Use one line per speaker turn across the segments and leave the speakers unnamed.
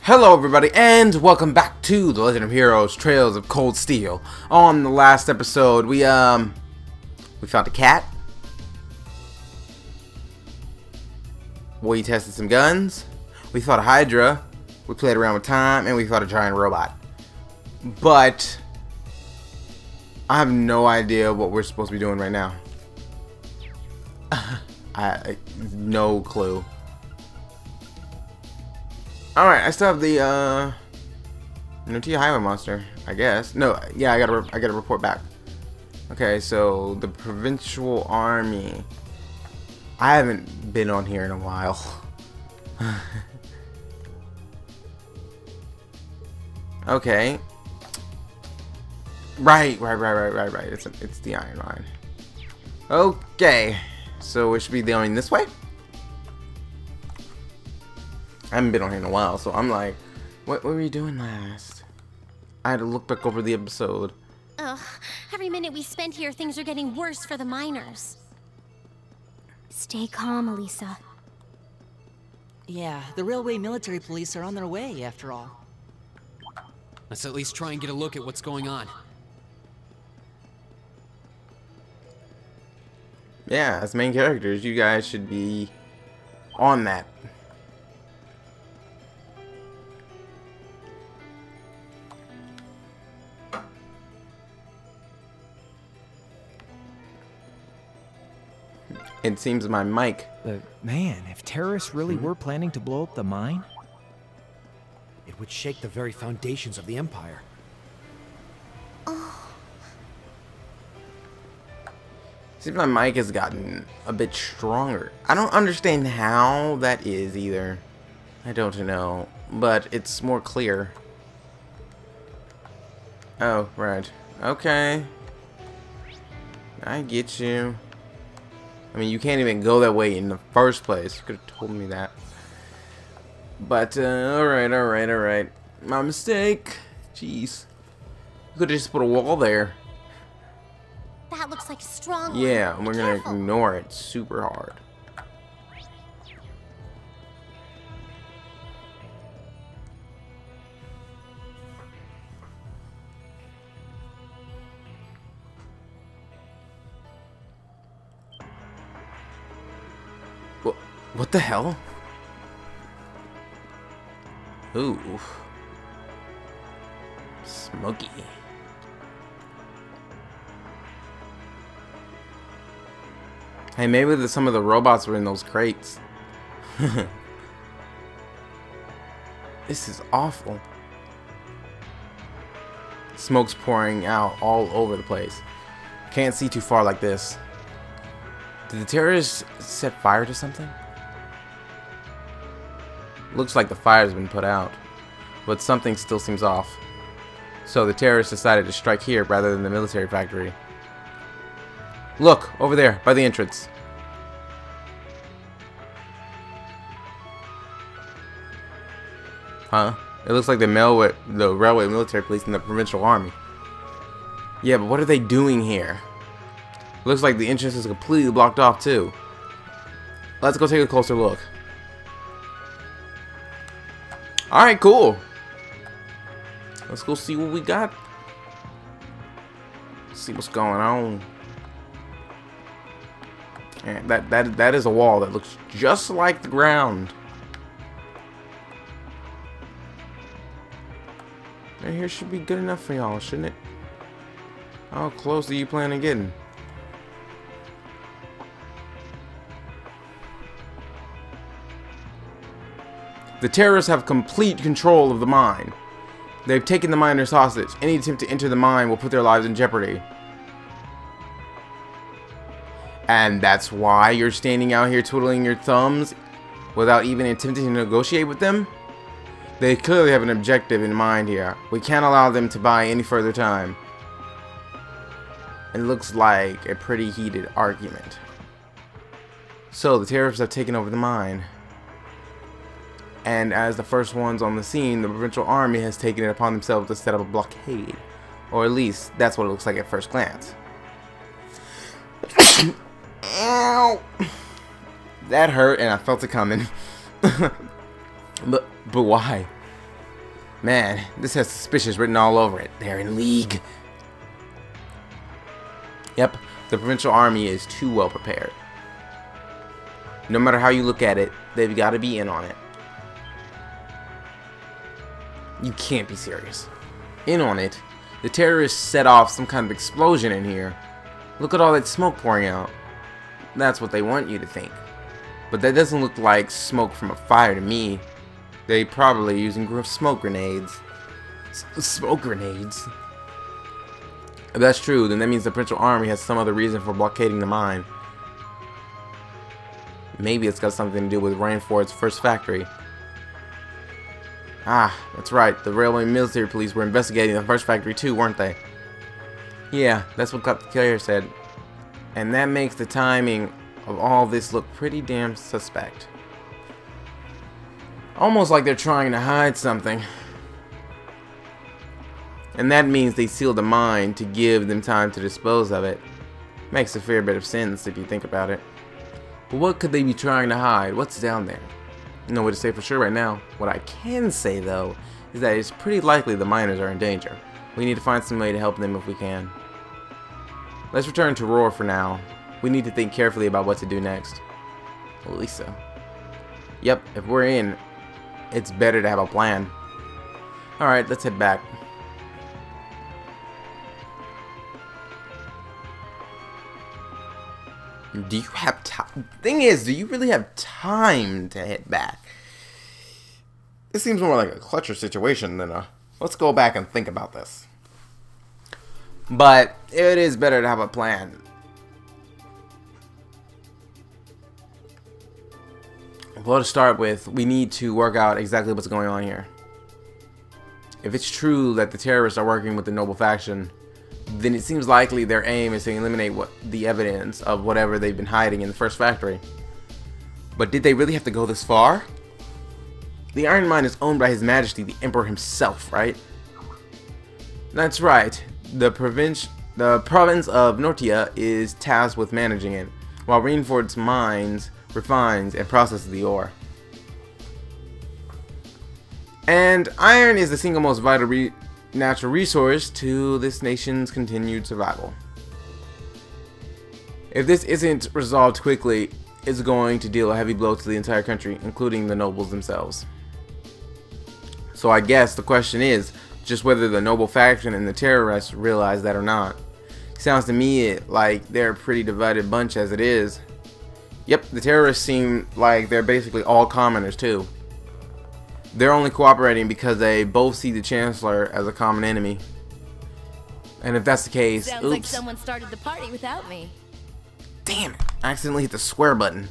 Hello everybody, and welcome back to The Legend of Heroes Trails of Cold Steel. On the last episode, we found a cat. We tested some guns. We fought a Hydra. We played around with time, and we fought a giant robot. But I have no idea what we're supposed to be doing right now. No clue. Alright, I still have the Notia Highway Monster, I guess. No, yeah, I gotta report back. Okay, so the Provincial Army. I haven't been on here in a while. Okay. Right. It's the Iron Line. Okay. So we should be going this way? I haven't been on here in a while, so I'm like, what were you doing last? I had to look back over the episode.
Ugh, every minute we spend here, things are getting worse for the miners. Stay calm, Elisa.
Yeah, the railway military police are on their way, after all.
Let's at least try and get a look at what's going on.
Yeah, as main characters, you guys should be on that. It seems my mic.
Man, if terrorists really were planning to blow up the mine,
it would shake the very foundations of the Empire.
Seems my mic has gotten a bit stronger. I don't understand how that is either. I don't know, but it's more clear. Oh, right. Okay. I get you. I mean, you can't even go that way in the first place. You could have told me that. But, alright. My mistake. Jeez. You could have just put a wall there.
That looks like a strong one.
Yeah, and we're gonna
Careful.
ignore it super hard. What the hell? Ooh. Smoky. Hey, maybe some of the robots were in those crates. This is awful. Smoke's pouring out all over the place. Can't see too far like this. Did the terrorists set fire to something? Looks like the fire's been put out, but something still seems off. So the terrorists decided to strike here rather than the military factory. Look, over there, by the entrance. Huh? It looks like the railway military police and the provincial army. Yeah, but what are they doing here? Looks like the entrance is completely blocked off too. Let's go take a closer look. Alright, cool. Let's go see what we got. See what's going on. And that is a wall that looks just like the ground. Right here should be good enough for y'all, shouldn't it? How close do you plan on getting? The terrorists have complete control of the mine. They've taken the miners hostage. Any attempt to enter the mine will put their lives in jeopardy. And that's why you're standing out here twiddling your thumbs without even attempting to negotiate with them? They clearly have an objective in mind here. We can't allow them to buy any further time. It looks like a pretty heated argument. So the terrorists have taken over the mine. And as the first ones on the scene, the provincial army has taken it upon themselves to set up a blockade. Or at least, that's what it looks like at first glance. Ow! That hurt, and I felt it coming. But why? Man, this has suspicious written all over it. They're in league. Yep, the Provincial Army is too well prepared. No matter how you look at it, they've got to be in on it. You can't be serious. In on it? The terrorists set off some kind of explosion in here. Look at all that smoke pouring out. That's what they want you to think. But that doesn't look like smoke from a fire to me. They probably using smoke grenades. Smoke grenades? If that's true, then that means the Provincial Army has some other reason for blockading the mine. Maybe it's got something to do with Rainford's first factory. Ah, that's right. The railway military police were investigating the first factory too, weren't they? Yeah, that's what Captain Claire said. And that makes the timing of all this look pretty damn suspect. Almost like they're trying to hide something. And that means they sealed the mine to give them time to dispose of it. Makes a fair bit of sense if you think about it. But what could they be trying to hide? What's down there? No way to say for sure right now. What I can say though is that it's pretty likely the miners are in danger. We need to find some way to help them if we can. Let's return to Roar for now. We need to think carefully about what to do next. At least so. Yep, if we're in, it's better to have a plan. Alright, let's head back. Do you have time? Thing is, do you really have time to head back? It seems more like a clutcher situation than a let's go back and think about this. But it is better to have a plan. Well, to start with, we need to work out exactly what's going on here. If it's true that the terrorists are working with the Noble faction, then it seems likely their aim is to eliminate the evidence of whatever they've been hiding in the first factory. But did they really have to go this far? The Iron Mine is owned by His Majesty the Emperor himself, right? That's right. The province of Nortia is tasked with managing it, while Rainford's mines refines and processes the ore. And iron is the single most vital natural resource to this nation's continued survival. If this isn't resolved quickly, it's going to deal a heavy blow to the entire country, including the nobles themselves. So I guess the question is just whether the noble faction and the terrorists realize that or not. Sounds to me like they're a pretty divided bunch as it is. Yep, the terrorists seem like they're basically all commoners too. They're only cooperating because they both see the Chancellor as a common enemy. And if that's the case,
Sounds
oops.
like someone started the party without me.
Damn it, I accidentally hit the square button.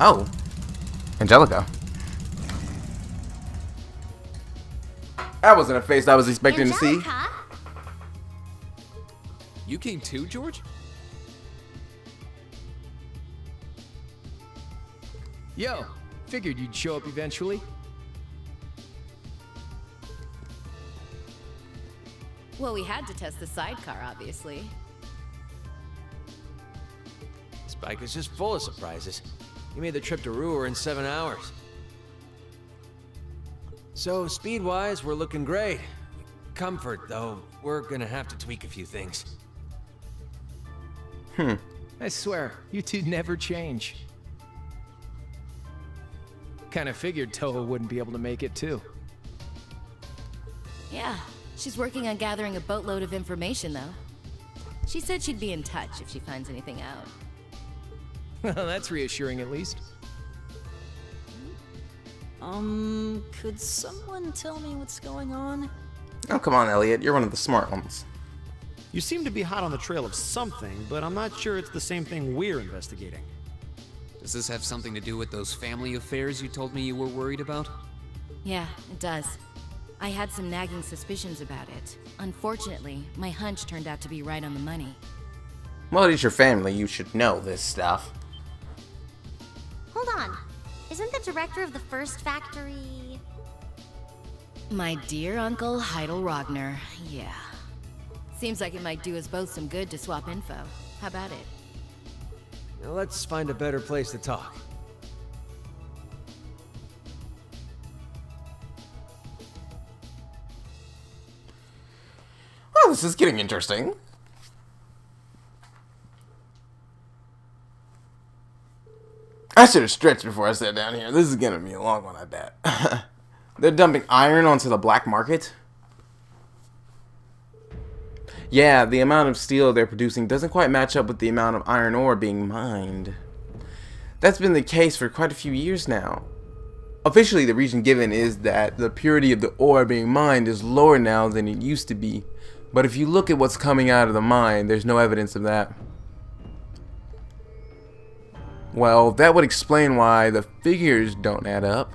Oh, Angelica. That wasn't a face I was expecting to see.
Angelica?
You came too, George?
Yo, figured you'd show up eventually.
Well, we had to test the sidecar, obviously.
Spike is just full of surprises. You made the trip to Ruhr in 7 hours. So, speed-wise, we're looking great. Comfort, though, we're gonna have to tweak a few things.
I swear, you two never change. Kinda figured Toa wouldn't be able to make it too.
Yeah, she's working on gathering a boatload of information, though. She said she'd be in touch if she finds anything out.
Well, that's reassuring at least.
Could someone tell me what's going on?
Oh, come on, Elliot. You're one of the smart ones.
You seem to be hot on the trail of something, but I'm not sure it's the same thing we're investigating.
Does this have something to do with those family affairs you told me you were worried about?
Yeah, it does. I had some nagging suspicions about it. Unfortunately, my hunch turned out to be right on the money.
Well, it's your family. You should know this stuff.
Hold on. Isn't the director of the first factory...
My dear Uncle Heidel Rogner, yeah. Seems like it might do us both some good to swap info. How about it?
Now let's find a better place to talk.
this is getting interesting. I should have stretched before I sat down here. This is gonna be a long one, I bet. They're dumping iron onto the black market? Yeah, the amount of steel they're producing doesn't quite match up with the amount of iron ore being mined. That's been the case for quite a few years now. Officially, the reason given is that the purity of the ore being mined is lower now than it used to be. But if you look at what's coming out of the mine, there's no evidence of that. Well, that would explain why the figures don't add up.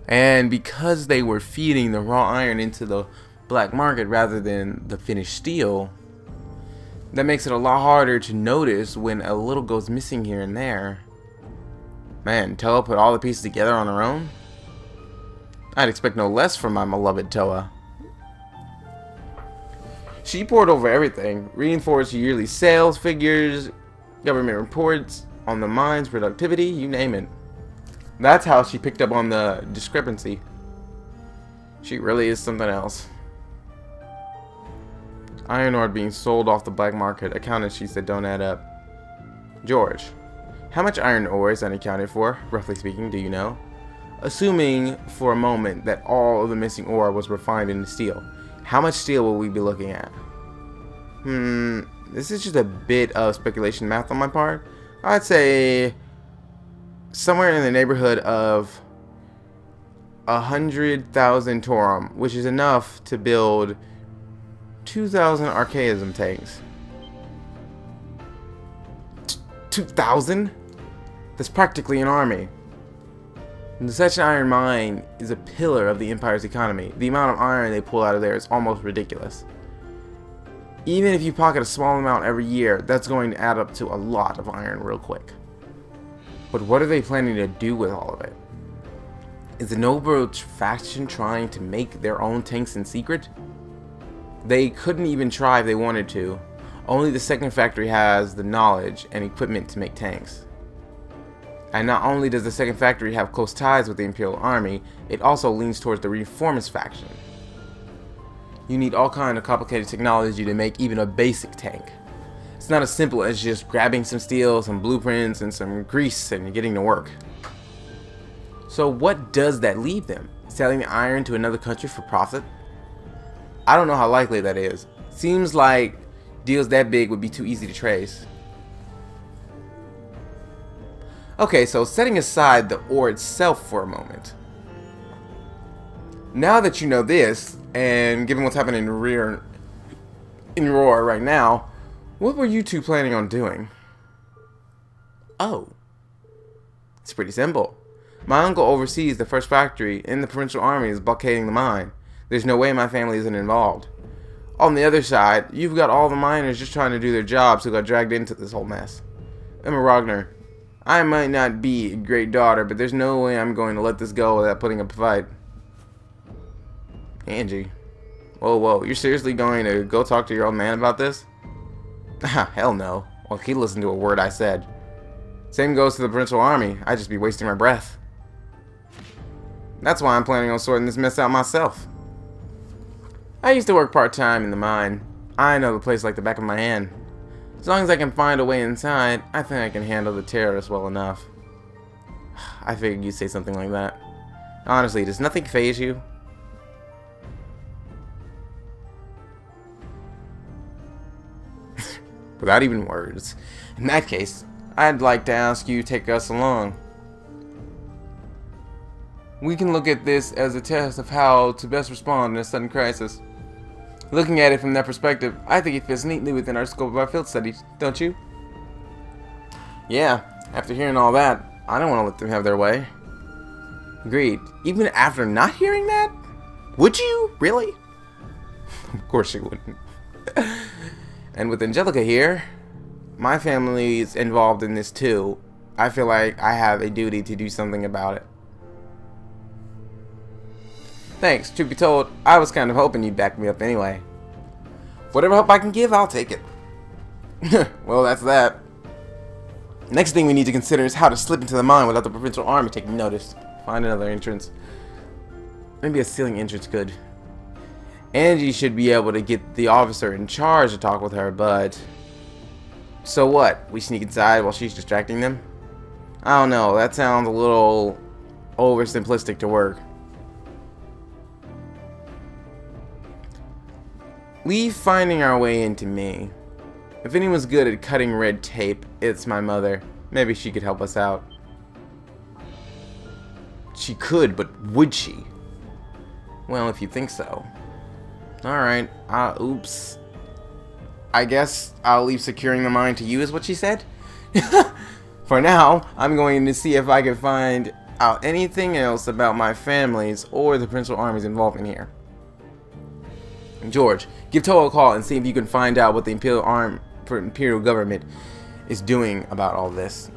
And because they were feeding the raw iron into the black market rather than the finished steel, that makes it a lot harder to notice when a little goes missing here and there. Man, Toa put all the pieces together on her own? I'd expect no less from my beloved Toa. She poured over everything, reinforced yearly sales figures, government reports on the mine's productivity, you name it. That's how she picked up on the discrepancy. She really is something else. Iron ore being sold off the black market, accounting sheets that don't add up. George, how much iron ore is unaccounted for, roughly speaking, do you know? Assuming for a moment that all of the missing ore was refined into steel, how much steel will we be looking at? This is just a bit of speculation math on my part. I'd say somewhere in the neighborhood of 100,000 Torum, which is enough to build 2,000 Archaism tanks. 2,000? That's practically an army. And such an iron mine is a pillar of the Empire's economy. The amount of iron they pull out of there is almost ridiculous. Even if you pocket a small amount every year, that's going to add up to a lot of iron real quick. But what are they planning to do with all of it? Is the Noble faction trying to make their own tanks in secret? They couldn't even try if they wanted to. Only the second factory has the knowledge and equipment to make tanks. And not only does the second factory have close ties with the Imperial Army, it also leans towards the Reformist faction. You need all kind of complicated technology to make even a basic tank. It's not as simple as just grabbing some steel, some blueprints, and some grease and getting to work. So what does that leave them? Selling the iron to another country for profit? I don't know how likely that is. Seems like deals that big would be too easy to trace. Okay, so setting aside the ore itself for a moment. Now that you know this, and given what's happening in Roar right now, what were you two planning on doing? Oh. It's pretty simple. My uncle oversees the first factory, and the provincial army is blockading the mine. There's no way my family isn't involved. On the other side, you've got all the miners just trying to do their jobs who got dragged into this whole mess. Emma Rogner, I might not be a great daughter, but there's no way I'm going to let this go without putting up a fight. Angie. Whoa, you're seriously going to go talk to your old man about this? Hell no. Well, he listened to a word I said. Same goes to the provincial army. I'd just be wasting my breath. That's why I'm planning on sorting this mess out myself. I used to work part-time in the mine. I know the place like the back of my hand. As long as I can find a way inside, I think I can handle the terrorists well enough. I figured you'd say something like that. Honestly, does nothing faze you? Without even words. In that case, I'd like to ask you to take us along. We can look at this as a test of how to best respond in a sudden crisis. Looking at it from that perspective, I think it fits neatly within our scope of our field studies, don't you? Yeah, after hearing all that, I don't want to let them have their way. Agreed. Even after not hearing that? Would you? Really? Of course you wouldn't. And with Angelica here, my family's involved in this too. I feel like I have a duty to do something about it. Thanks. Truth be told, I was kind of hoping you'd back me up anyway. Whatever help I can give, I'll take it. Well, that's that. Next thing we need to consider is how to slip into the mine without the provincial army taking notice. Find another entrance. Maybe a ceiling entrance could. Angie should be able to get the officer in charge to talk with her, but... So what? We sneak inside while she's distracting them? I don't know. That sounds a little oversimplistic to work. Leave finding our way into me. If anyone's good at cutting red tape, it's my mother. Maybe she could help us out. She could, but would she? Well, if you think so. Alright. Oops. I guess I'll leave securing the mine to you, is what she said? For now, I'm going to see if I can find out anything else about my families or the principal armies involved in here. George, give Toa a call and see if you can find out what the Imperial government is doing about all this.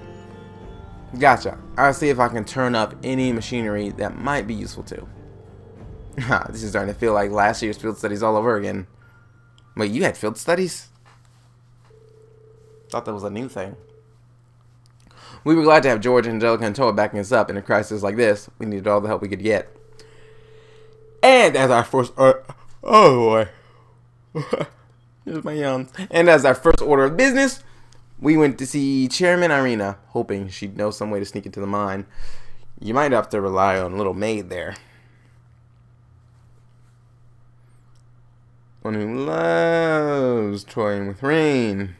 Gotcha. I'll see if I can turn up any machinery that might be useful too. This is starting to feel like last year's field studies all over again. Wait, you had field studies? Thought that was a new thing. We were glad to have George, Angelica, and Toa backing us up in a crisis like this. We needed all the help we could get. And as our first... oh boy. Here's my yawns. And as our first order of business, we went to see Chairman Irina, hoping she'd know some way to sneak into the mine. You might have to rely on little maid there. One who loves toying with rain.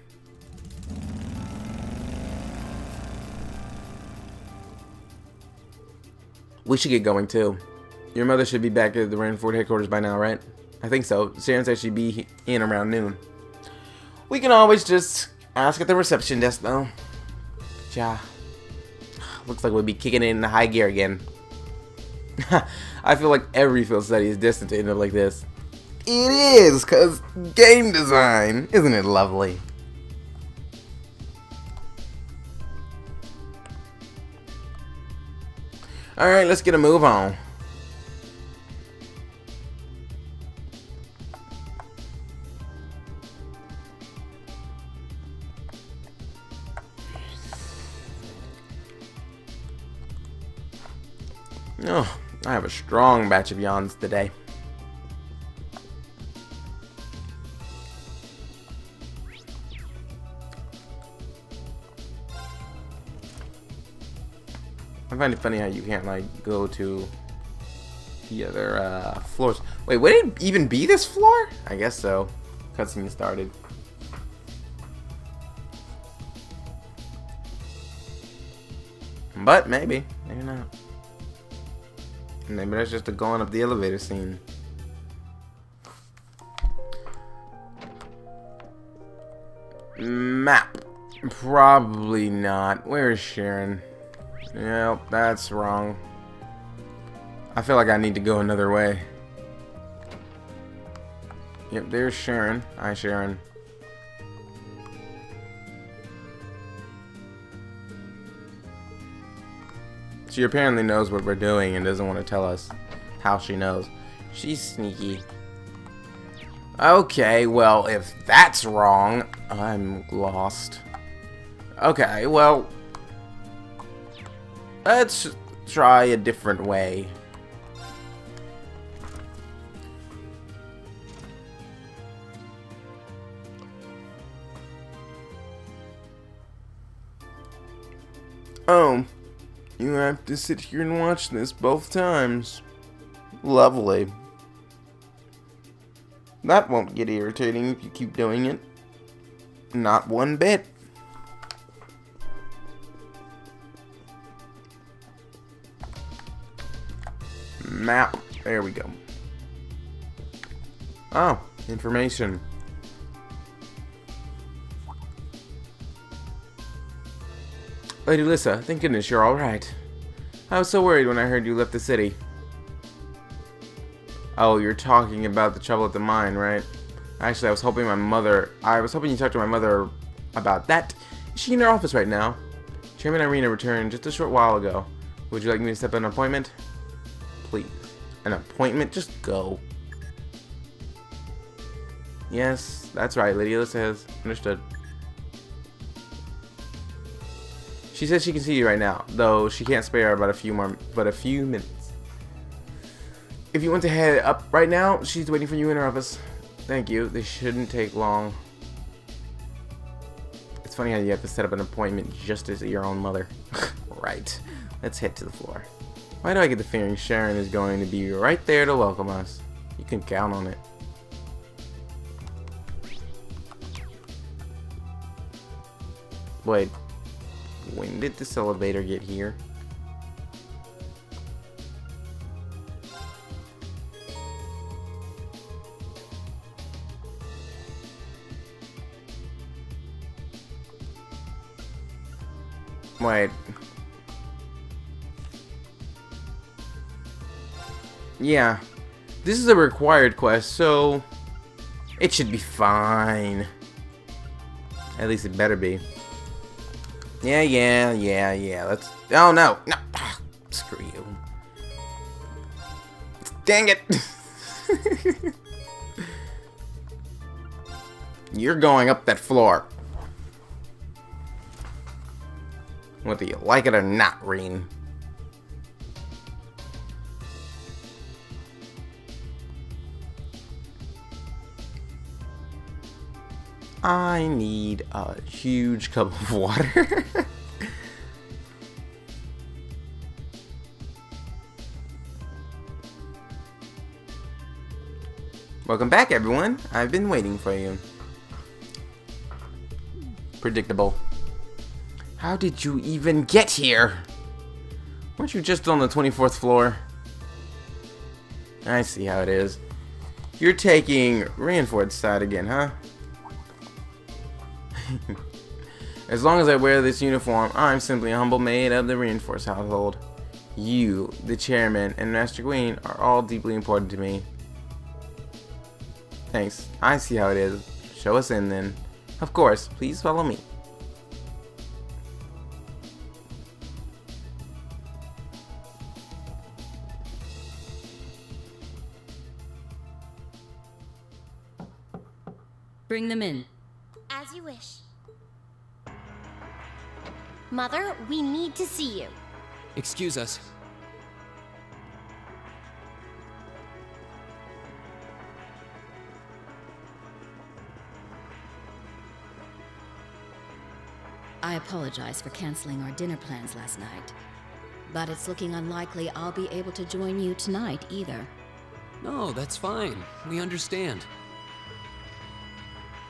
We should get going too. Your mother should be back at the Rainford headquarters by now, right? I think so. Sharon said she'd be in around noon. We can always just ask at the reception desk, though. Ja. Looks like we'll be kicking it into high gear again. I feel like every field study is destined to end up like this. It is, because game design. Isn't it lovely? Alright, let's get a move on. Oh, I have a strong batch of yawns today. I find it funny how you can't, like, go to the other floors. Wait, would it even be this floor? I guess so. Cutscene started. But maybe. Maybe not. Maybe that's just a going up the elevator scene. Map. Probably not. Where's Sharon? Yep, that's wrong. I feel like I need to go another way. Yep, there's Sharon. Hi, Sharon. She apparently knows what we're doing and doesn't want to tell us how she knows. She's sneaky. Okay, well, if that's wrong, I'm lost. Okay, well, let's try a different way. Oh, you have to sit here and watch this both times. Lovely. That won't get irritating if you keep doing it. Not one bit. Map. There we go. Oh, information. Lady Lissa, thank goodness you're alright. I was so worried when I heard you left the city. Oh, you're talking about the trouble at the mine, right? Actually, I was hoping you talked to my mother about that. Is she in her office right now? Chairman Irina returned just a short while ago. Would you like me to set up an appointment? Please. An appointment? Just go. Yes, that's right. Lady Lissa has understood. She says she can see you right now, though she can't spare about a few minutes. If you want to head up right now, she's waiting for you in her office. Thank you. This shouldn't take long. It's funny how you have to set up an appointment just as your own mother. Right. Let's head to the floor. Why do I get the feeling Sharon is going to be right there to welcome us? You can count on it. Wait. When did this elevator get here? Wait. Yeah. This is a required quest, so it should be fine. At least it better be. Yeah. Let's... Oh, no. No. Screw you. Dang it. You're going up that floor. Whether you like it or not, Reen. I need a huge cup of water. Welcome back, everyone. I've been waiting for you. Predictable. How did you even get here? Weren't you just on the 24th floor? I see how it is. You're taking Rainford's side again, huh? As long as I wear this uniform, I'm simply a humble maid of the Reinforced household. You, the chairman, and Master Queen are all deeply important to me. Thanks. I see how it is. Show us in, then. Of course, please follow me.
Bring them in.
As you wish. Mother, we need to see you.
Excuse us.
I apologize for canceling our dinner plans last night, but it's looking unlikely I'll be able to join you tonight either.
No, that's fine. We understand.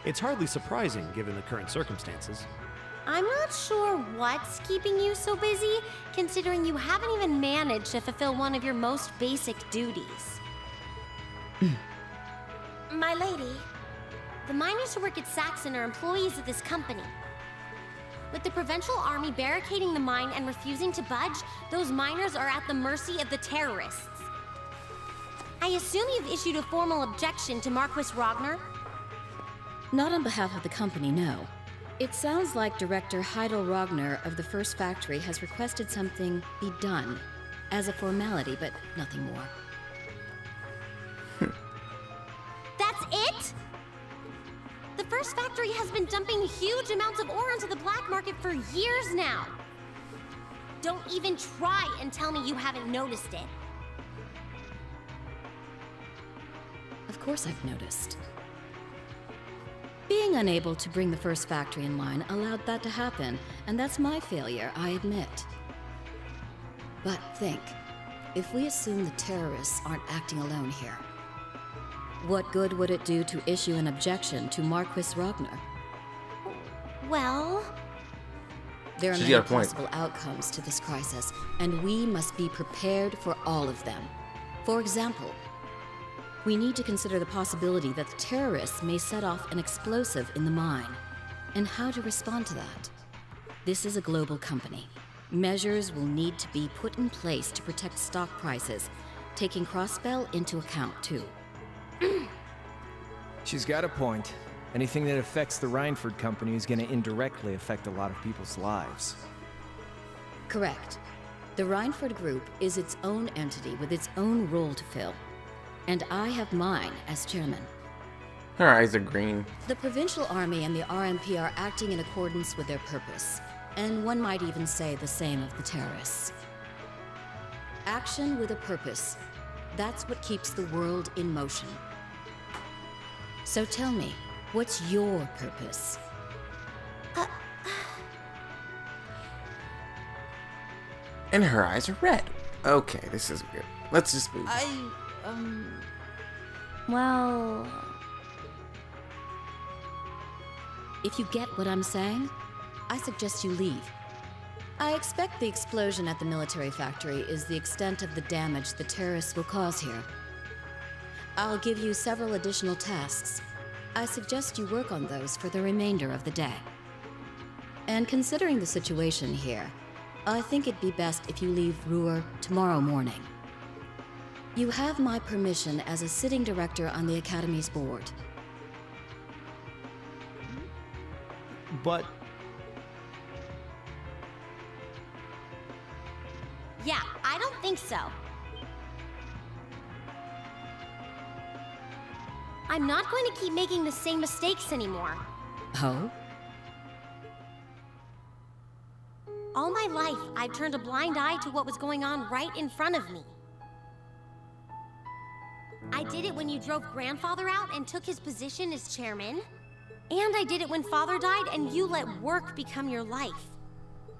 It's hardly surprising given the current circumstances.
I'm not sure what's keeping you so busy, considering you haven't even managed to fulfill one of your most basic duties. My lady, the miners who work at Saxon are employees of this company. With the Provincial Army barricading the mine and refusing to budge, those miners are at the mercy of the terrorists. I assume you've issued a formal objection to Marquis Rogner?
Not on behalf of the company, no. It sounds like Director Heidel Rogner of the First Factory has requested something be done as a formality, but nothing more.
That's it? The First Factory has been dumping huge amounts of ore onto the black market for years now. Don't even try and tell me you haven't noticed it.
Of course I've noticed. Being unable to bring the First Factory in line allowed that to happen, and that's my failure, I admit. But think, if we assume the terrorists aren't acting alone here, what good would it do to issue an objection to Marquis Rogner?
Well...
There are
She's
many
got a point.
possible outcomes to this crisis, and we must be prepared for all of them. For example, we need to consider the possibility that the terrorists may set off an explosive in the mine, and how to respond to that. This is a global company. Measures will need to be put in place to protect stock prices, taking Crossbell into account too.
She's got a point. Anything that affects the Reinford company is going to indirectly affect a lot of people's lives.
Correct. The Reinford Group is its own entity with its own role to fill. And I have mine as chairman.
Her eyes are green.
The Provincial Army and the RMP are acting in accordance with their purpose, and one might even say the same of the terrorists. Action with a purpose. That's what keeps the world in motion. So tell me, what's your purpose?
And her eyes are red. Okay, this is good. Let's just move.
Well...
If you get what I'm saying, I suggest you leave. I expect the explosion at the military factory is the extent of the damage the terrorists will cause here. I'll give you several additional tasks. I suggest you work on those for the remainder of the day. And considering the situation here, I think it'd be best if you leave Ruhr tomorrow morning. You have my permission as a sitting director on the Academy's board.
But
Yeah, I don't think so. I'm not going to keep making the same mistakes anymore.
Oh?
All my life, I've turned a blind eye to what was going on right in front of me. I did it when you drove Grandfather out and took his position as chairman. And I did it when Father died and you let work become your life.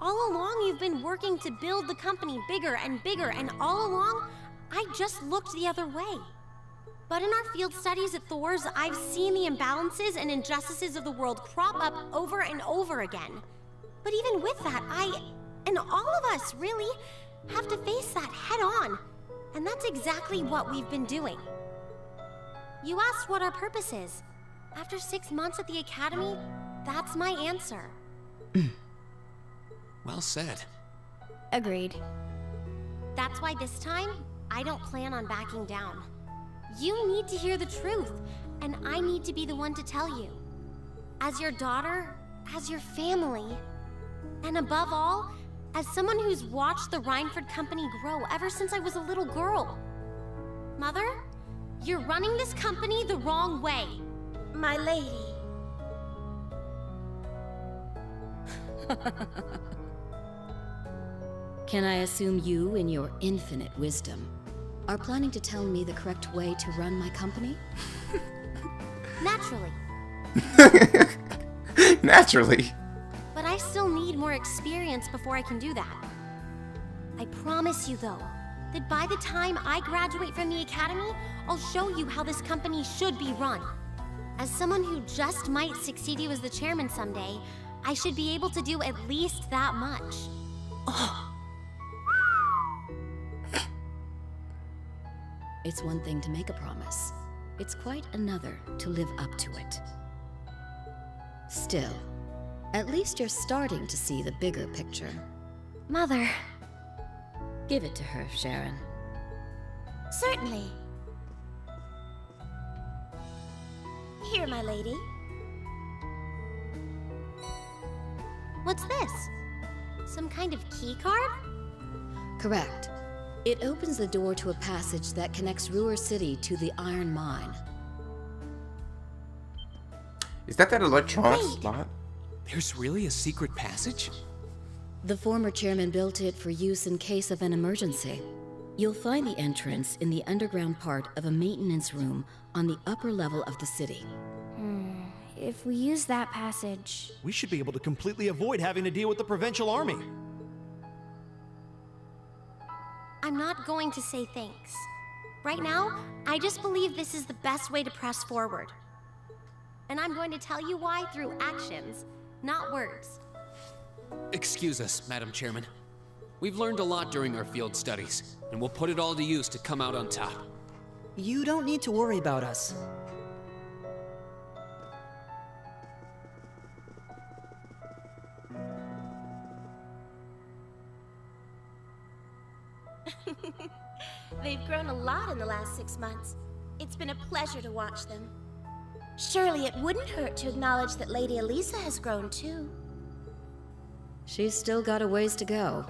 All along, you've been working to build the company bigger and bigger, and all along, I just looked the other way. But in our field studies at Thor's, I've seen the imbalances and injustices of the world crop up over and over again. But even with that, I, and all of us, really, have to face that head on. And that's exactly what we've been doing. You asked what our purpose is. After 6 months at the Academy, that's my answer.
Well said.
Agreed. That's why this time, I don't plan on backing down. You need to hear the truth, and I need to be the one to tell you. As your daughter, as your family, and above all, as someone who's watched the Reinford Company grow ever since I was a little girl. Mother, you're running this company the wrong way. My lady.
Can I assume you, in your infinite wisdom, are planning to tell me the correct way to run my company?
Naturally.
Naturally.
But I still need more experience before I can do that. I promise you, though, that by the time I graduate from the Academy, I'll show you how this company should be run. As someone who just might succeed you as the chairman someday, I should be able to do at least that much.
It's one thing to make a promise. It's quite another to live up to it. Still, at least you're starting to see the bigger picture.
Mother.
Give it to her, Sharon.
Certainly. Here, my lady. What's this? Some kind of key card?
Correct. It opens the door to a passage that connects Ruhr City to the Iron Mine.
Is that electronic
Wait.
slot?
There's really a secret passage?
The former chairman built it for use in case of an emergency. You'll find the entrance in the underground part of a maintenance room on the upper level of the city.
If we use that passage...
we should be able to completely avoid having to deal with the Provincial Army.
I'm not going to say thanks. Right now, I just believe this is the best way to press forward. And I'm going to tell you why through actions, not words.
Excuse us, Madam Chairman. We've learned a lot during our field studies, and we'll put it all to use to come out on top.
You don't need to worry about us.
They've grown a lot in the last 6 months. It's been a pleasure to watch them. Surely it wouldn't hurt to acknowledge that Lady Elisa has grown too.
She's still got a ways to go.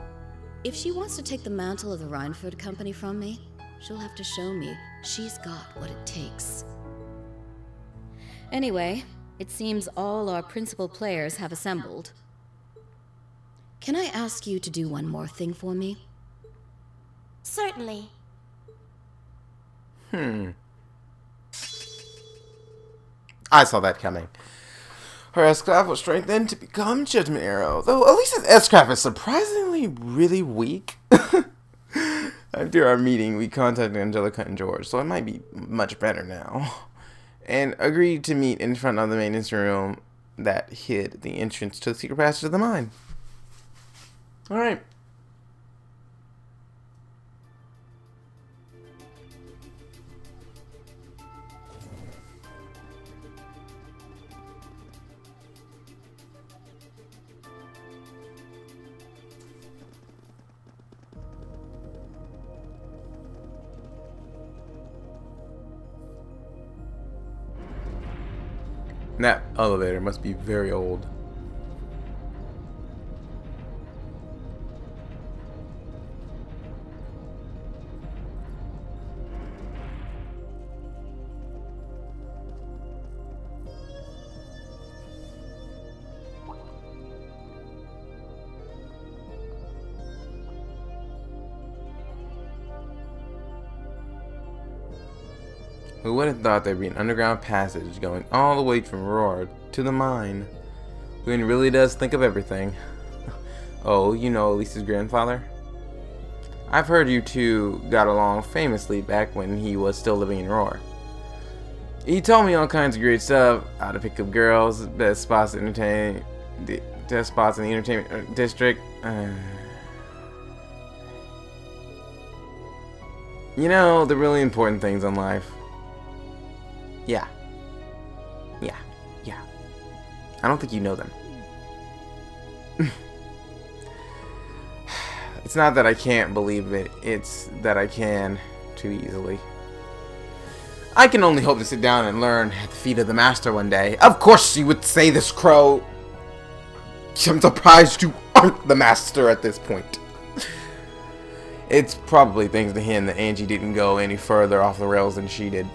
If she wants to take the mantle of the Reinford Company from me, she'll have to show me she's got what it takes. Anyway, it seems all our principal players have assembled. Can I ask you to do one more thing for me?
Certainly.
I saw that coming. Her S-Craft was strengthened to become Judgment Arrow, though Elisa's S-Craft is surprisingly really weak. After our meeting, we contacted Angelica and George, so it might be much better now. And agreed to meet in front of the maintenance room that hid the entrance to the secret passage of the mine. Alright. That elevator must be very old. Who would have thought there'd be an underground passage going all the way from Roar to the mine? Gwyn really does think of everything. Oh, you know Elisa's grandfather? I've heard you two got along famously back when he was still living in Roar. He told me all kinds of great stuff, how to pick up girls, best spots in the entertainment district. You know, the really important things in life. Yeah. I don't think you know them. It's not that I can't believe it, it's that I can too easily. I can only hope to sit down and learn at the feet of the master one day. Of course you would say this, Crow. I'm surprised you aren't the master at this point. It's probably thanks to him that Angie didn't go any further off the rails than she did.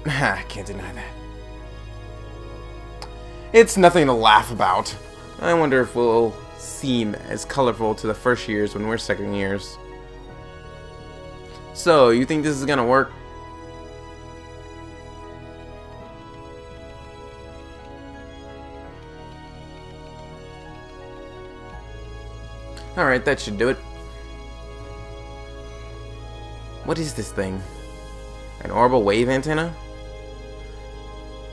I can't deny that. It's nothing to laugh about. I wonder if we'll seem as colorful to the first years when we're second years. So, you think this is gonna work? Alright, that should do it. What is this thing? An orbital wave antenna?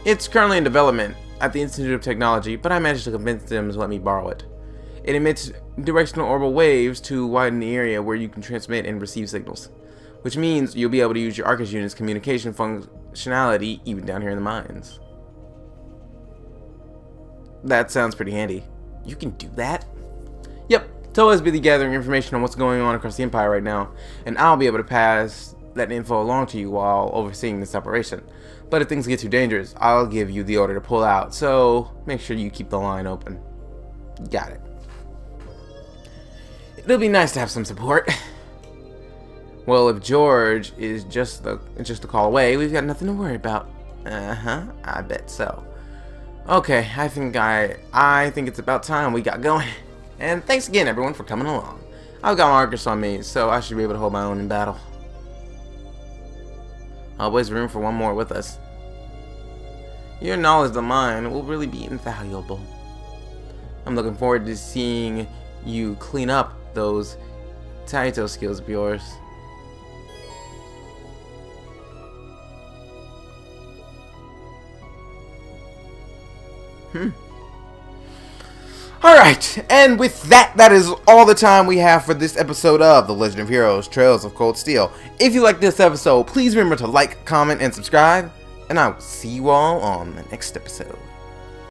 It's currently in development at the Institute of Technology, but I managed to convince them to let me borrow it. It emits directional orbital waves to widen the area where you can transmit and receive signals, which means you'll be able to use your Arcus unit's communication functionality even down here in the mines. That sounds pretty handy. You can do that? Yep, Toa is busy gathering information on what's going on across the Empire right now, and I'll be able to pass that info along to you while overseeing this operation. But if things get too dangerous, I'll give you the order to pull out, so make sure you keep the line open. Got it. It'll be nice to have some support. Well, if George is just a call away, we've got nothing to worry about. I bet so. Okay, I think it's about time we got going. And thanks again, everyone, for coming along. I've got Marcus on me, so I should be able to hold my own in battle. Always room for one more with us. Your knowledge of mine will really be invaluable. I'm looking forward to seeing you clean up those Taito skills of yours. Alright, and with that, that is all the time we have for this episode of The Legend of Heroes Trails of Cold Steel. If you like this episode, please remember to like, comment, and subscribe, and I will see you all on the next episode.